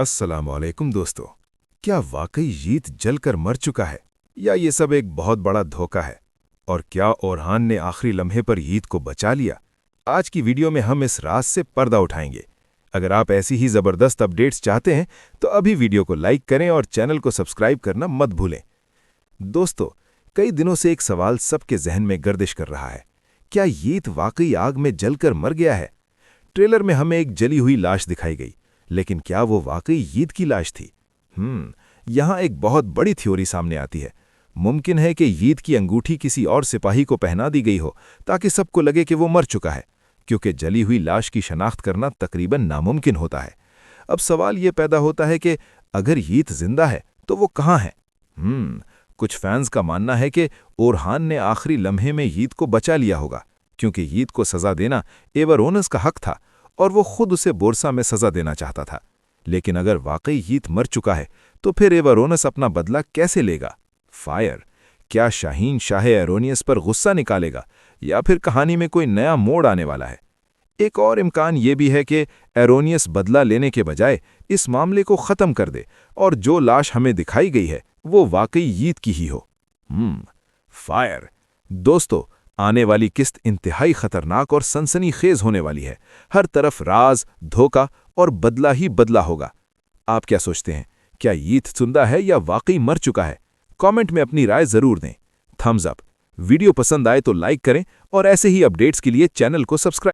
अस्सलामुअलैकुम दोस्तों। क्या वाकई यीत जलकर मर चुका है या ये सब एक बहुत बड़ा धोखा है? और क्या ओरहान ने आखिरी लम्हे पर यीत को बचा लिया? आज की वीडियो में हम इस राज से पर्दा उठाएंगे। अगर आप ऐसी ही ज़बरदस्त अपडेट्स चाहते हैं तो अभी वीडियो को लाइक करें और चैनल को सब्सक्राइब करना मत भूलें। दोस्तों, कई दिनों से एक सवाल सबके जहन में गर्दिश कर रहा है। क्या यीत वाकई आग में जलकर मर गया है? ट्रेलर में हमें एक जली हुई लाश दिखाई गई, लेकिन क्या वो वाकई यीत की लाश थी? यहाँ एक बहुत बड़ी थ्योरी सामने आती है। मुमकिन है कि यीत की अंगूठी किसी और सिपाही को पहना दी गई हो ताकि सबको लगे कि वो मर चुका है, क्योंकि जली हुई लाश की शनाख्त करना तकरीबन नामुमकिन होता है। अब सवाल ये पैदा होता है कि अगर यीत जिंदा है तो वो कहाँ है? कुछ फैंस का मानना है कि ओरहान ने आखिरी लम्हे में यीत को बचा लिया होगा, क्योंकि यीत को सजा देना एवरोनस का हक था और वो खुद उसे बोरसा में सजा देना चाहता था। लेकिन अगर वाकई यीत मर चुका है तो फिर एवरोनस अपना बदला कैसे लेगा? फायर, क्या शाहीन शाह एरोनियस पर गुस्सा निकालेगा या फिर कहानी में कोई नया मोड़ आने वाला है? एक और इम्कान ये भी है कि एरोनियस बदला लेने के बजाय इस मामले को ख़त्म कर दे और जो लाश हमें दिखाई गई है वो वाकई यीत की ही हो। फायर। दोस्तों, आने वाली किस्त इंतहाई खतरनाक और सनसनीखेज होने वाली है। हर तरफ राज, धोखा और बदला ही बदला होगा। आप क्या सोचते हैं? क्या यीत जिंदा है या वाकई मर चुका है? कमेंट में अपनी राय जरूर दें। Thums up. वीडियो पसंद आए तो लाइक करें और ऐसे ही अपडेट्स के लिए चैनल को सब्सक्राइब